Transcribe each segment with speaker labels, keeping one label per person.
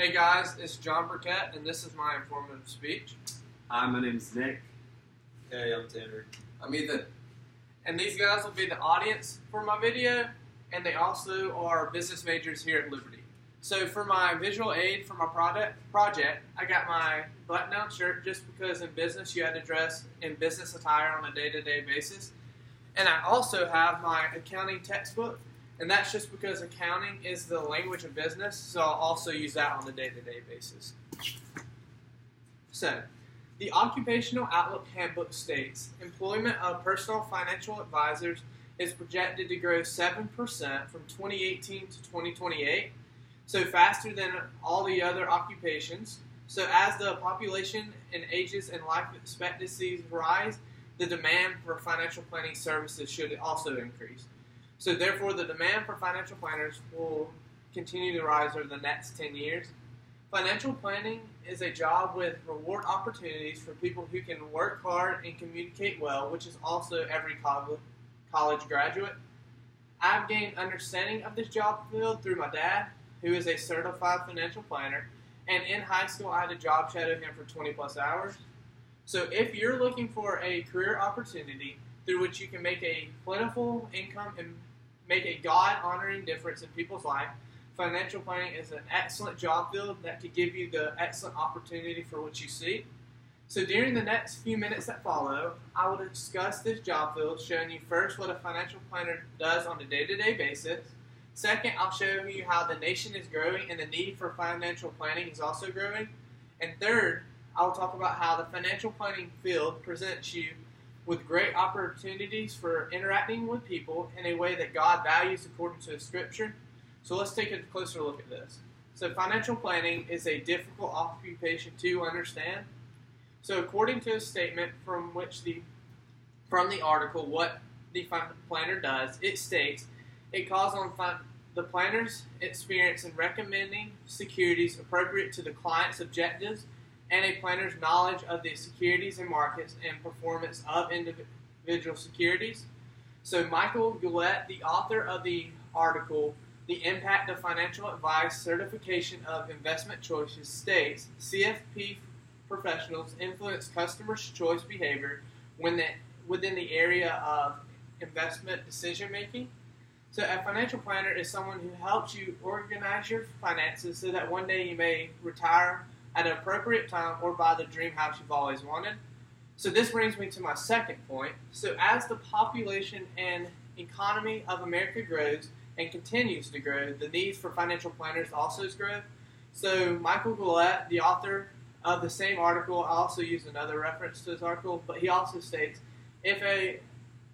Speaker 1: Hey guys, it's John Burkett, and this is my informative speech.
Speaker 2: Hi, my name's Nick.
Speaker 3: Hey, I'm Tanner.
Speaker 4: I'm Ethan.
Speaker 1: And these guys will be the audience for my video, and they also are business majors here at Liberty. So for my visual aid for my project, I got my button-down shirt just because in business you had to dress in business attire on a day-to-day basis. And I also have my accounting textbook, and that's just because accounting is the language of business, so I'll also use that on a day-to-day basis. So, the Occupational Outlook Handbook states, employment of personal financial advisors is projected to grow 7% from 2018 to 2028, so faster than all the other occupations. So as the population and ages and life expectancies rise, the demand for financial planning services should also increase. So therefore, the demand for financial planners will continue to rise over the next 10 years. Financial planning is a job with reward opportunities for people who can work hard and communicate well, which is also every college graduate. I've gained understanding of this job field through my dad, who is a certified financial planner, and in high school I had to job shadow him for 20 plus hours. So if you're looking for a career opportunity through which you can make a plentiful income and make a God-honoring difference in people's life, financial planning is an excellent job field that could give you the excellent opportunity for what you seek. So during the next few minutes that follow, I will discuss this job field, showing you first what a financial planner does on a day-to-day basis. Second, I'll show you how the nation is growing and the need for financial planning is also growing. And third, I'll talk about how the financial planning field presents you with great opportunities for interacting with people in a way that God values according to Scripture. So let's take a closer look at this. So financial planning is a difficult occupation to understand. So according to a statement from the article, what the planner does, it states, it calls on the planner's experience in recommending securities appropriate to the client's objectives and a planner's knowledge of the securities and markets and performance of individual securities. So Michael Gillette, the author of the article, The Impact of Financial Advice Certification of Investment Choices, states, CFP professionals influence customers' choice behavior within the area of investment decision-making. So a financial planner is someone who helps you organize your finances so that one day you may retire at an appropriate time or buy the dream house you've always wanted. So this brings me to my second point. So as the population and economy of America grows and continues to grow, the needs for financial planners also grow. So Michael Gillette, the author of the same article, I also use another reference to this article, but he also states, if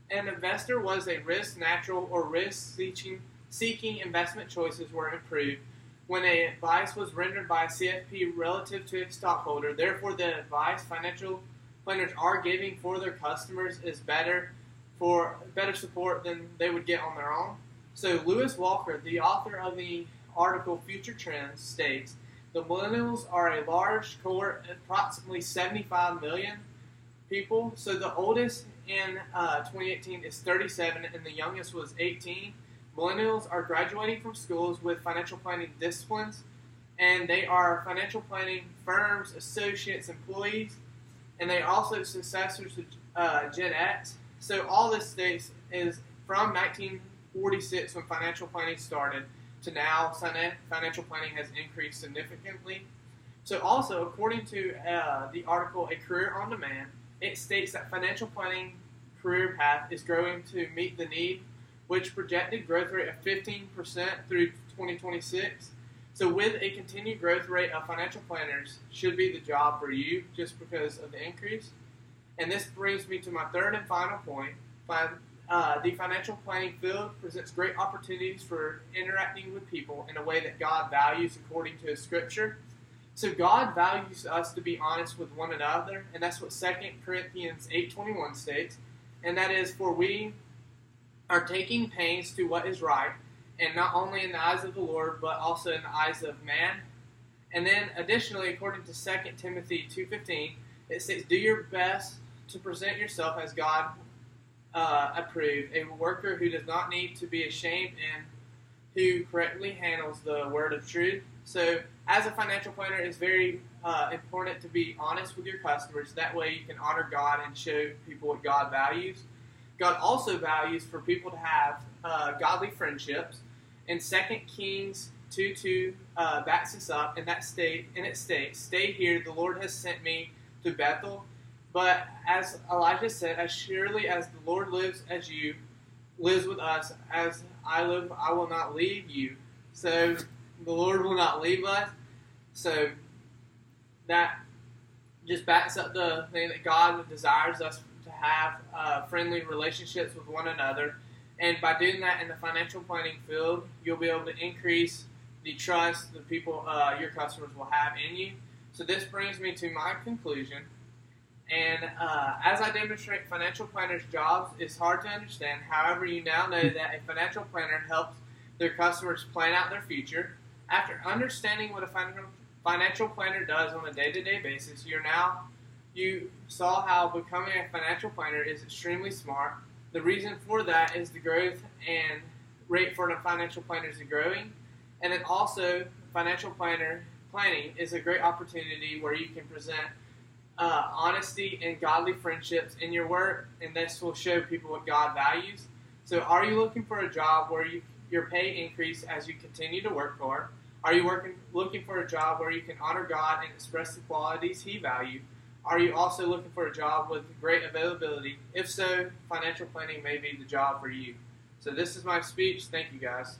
Speaker 1: an investor was a risk-natural or risk-seeking investment choices were improved when advice was rendered by a CFP relative to a stockholder. Therefore, the advice financial planners are giving for their customers is better support than they would get on their own. So Lewis Walker, the author of the article Future Trends, states, the millennials are a large cohort, approximately 75 million people. So the oldest in 2018 is 37 and the youngest was 18. Millennials are graduating from schools with financial planning disciplines, and they are financial planning firms, associates, employees, and they are also successors to Gen X. So all this states is from 1946 when financial planning started to now financial planning has increased significantly. So also, according to the article A Career on Demand, it states that financial planning career path is growing to meet the need, which projected growth rate of 15% through 2026. So with a continued growth rate of financial planners should be the job for you just because of the increase. And this brings me to my third and final point. The financial planning field presents great opportunities for interacting with people in a way that God values according to His Scripture. So God values us to be honest with one another, and that's what 2 Corinthians 8:21 states, and that is, for we are taking pains to what is right, and not only in the eyes of the Lord, but also in the eyes of man. And then additionally, according to 2 Timothy 2:15, it says, do your best to present yourself as God approved, a worker who does not need to be ashamed and who correctly handles the word of truth. So as a financial planner, it's very important to be honest with your customers. That way you can honor God and show people what God values. God also values for people to have godly friendships. In 2 Kings 2:2 backs this up, and it states, "Stay here, the Lord has sent me to Bethel. But as Elijah said, as surely as the Lord lives with us, as I live, I will not leave you." So the Lord will not leave us. So that just backs up the thing that God desires us to have friendly relationships with one another. And by doing that in the financial planning field, you'll be able to increase the trust the people, your customers will have in you. So this brings me to my conclusion. And as I demonstrate, financial planners' jobs is hard to understand. However, you now know that a financial planner helps their customers plan out their future. After understanding what a financial planner does on a day-to-day basis, you saw how becoming a financial planner is extremely smart. The reason for that is the growth and rate for the financial planners is growing. And then also, financial planning is a great opportunity where you can present honesty and godly friendships in your work, and this will show people what God values. So are you looking for a job where your pay increase as you continue to work hard? Are you looking for a job where you can honor God and express the qualities He values? Are you also looking for a job with great availability? If so, financial planning may be the job for you. So this is my speech. Thank you, guys.